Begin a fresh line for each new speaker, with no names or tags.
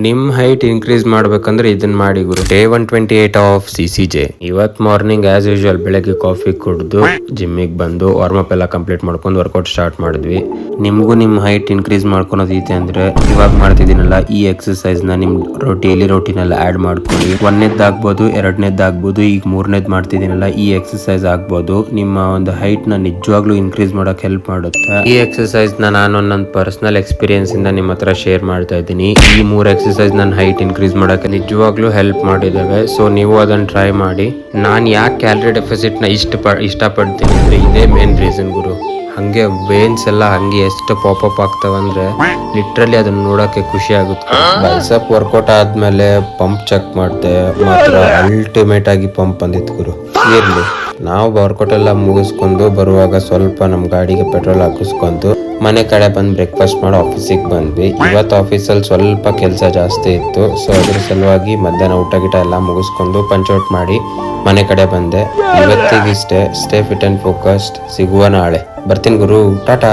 ನಿಮ್ height increase ಮಾಡ್ಬೇಕಂದ್ರೆ ಇದನ್ನ ಮಾಡಿ ಗುರು. Day 128 of CCJ. ಇವತ್ ಮಾರ್ನಿಂಗ್ ಆಸ್ ಯೂಶುವಲ್ ಬೆಳಗ್ಗೆ ಕಾಫಿ ಕುಡ್ದು ಜಿಮ್ಮಿಗೆ ಬಂದು ವಾರ್ಮ್ ಅಪ್ ಎಲ್ಲ ಕಂಪ್ಲೀಟ್ ಮಾಡ್ಕೊಂಡು ವರ್ಕೌಟ್ ಸ್ಟಾರ್ಟ್ ಮಾಡಿದ್ವಿ. ನಿಮ್ಗೂ ನಿಮ್ ಹೈಟ್ ಇನ್ಕ್ರೀಸ್ ಮಾಡ್ಕೊಳೋದೈತೆ ಅಂದ್ರೆ ಇವಾಗ ಮಾಡ್ತಿದ್ದೀನಲ್ಲ ಈ ಎಕ್ಸರ್ಸೈಸ್ ನ ನಿಮ್ ಡೈಲಿ ರೋಟೀನ್ ಅಲ್ಲಿ ಆಡ್ ಮಾಡ್ಕೊಳ್ಳಿ. ಒಂದನೇದಾಗ್ಬೋದು, ಎರಡನೇದಾಗ್ಬೋದು, ಈಗ ಮೂರನೇದ್ ಮಾಡ್ತಿದ್ದೀನಲ್ಲ ಈ ಎಕ್ಸರ್ಸೈಸ್ ಆಗ್ಬೋದು. ನಿಮ್ಮ ಒಂದು ಹೈಟ್ ನ ನಿಜವಾಗ್ಲೂ ಇನ್ಕ್ರೀಸ್ ಮಾಡಕ್ ಹೆಲ್ಪ್ ಮಾಡುತ್ತೆ. ಈ ಎಕ್ಸರ್ಸೈಸ್ ನಾನು ನನ್ನ ಪರ್ಸನಲ್ ಎಕ್ಸ್ಪೀರಿಯನ್ಸ್ ಇಂದ ನಿಮ್ಮ ಹತ್ರ ಶೇರ್ ಮಾಡ್ತಾ ಇದ್ದೀನಿ. ಈ 3 ಎಕ್ಸರ್ಸೈಸ್ ನನ್ನ ಹೈಟ್ ಇನ್ಕ್ರೀಸ್ ಮಾಡಕ್ಕೆ ನಿಜವಾಗ್ಲೂ ಹೆಲ್ಪ್ ಮಾಡಿದಾವೆ. ಸೊ ನೀವು ಅದನ್ನ ಟ್ರೈ ಮಾಡಿ. ನಾನು ಯಾಕೆ ಕ್ಯಾಲರಿ ಡೆಫಿಸಿಟ್ ನ ಇಷ್ಟಪಡ್ತೀನಿ ಅಂದ್ರೆ ಇದೇ ಮೇನ್ ರೀಸನ್ ಗುರು. ಹಂಗೆ ವೇನ್ಸ್ ಎಲ್ಲ ಹಂಗೆ ಎಷ್ಟು ಪಾಪಪ್ ಆಗ್ತಾವಂದ್ರೆ ಲಿಟ್ರಲಿ ಅದನ್ನ ನೋಡಕ್ಕೆ ಖುಷಿ ಆಗುತ್ತೆ. ಬೈಸೆಪ್ ವರ್ಕೌಟ್ ಆದ್ಮೇಲೆ ಪಂಪ್ ಚೆಕ್ ಮಾಡಿದೆ, ಮಾತ್ರ ಅಲ್ಟಿಮೇಟ್ ಆಗಿ ಪಂಪ್ ಬಂದಿತ್ತು ಗುರು. ಇರ್ಲಿ, ನಾವು ವರ್ಕೌಟ್ ಎಲ್ಲ ಮುಗಿಸ್ಕೊಂಡು ಬರುವಾಗ ಸ್ವಲ್ಪ ನಮ್ ಗಾಡಿಗೆ ಪೆಟ್ರೋಲ್ ಹಾಕಿಸ್ಕೊಂಡು ಮನೆ ಕಡೆ ಬಂದು ಬ್ರೇಕ್ಫಾಸ್ಟ್ ಮಾಡಿ ಆಫೀಸಿಗೆ ಬಂದ್ವಿ. ಇವತ್ತು ಆಫೀಸಲ್ಲಿ ಸ್ವಲ್ಪ ಕೆಲಸ ಜಾಸ್ತಿ ಇತ್ತು. ಸೊ ಅದ್ರ ಸಲುವಾಗಿ ಮಧ್ಯಾಹ್ನ ಊಟ ಗಿಟ ಎಲ್ಲ ಮುಗಿಸ್ಕೊಂಡು ಪಂಚೌಟ್ ಮಾಡಿ ಮನೆ ಕಡೆ ಬಂದೆ. ಇವತ್ತಿಗಿಷ್ಟೇ. Stay fit and focused. ಸಿಗುವ ನಾಳೆ. ಬರ್ತೀನಿ ಗುರು. ಟಾಟಾ.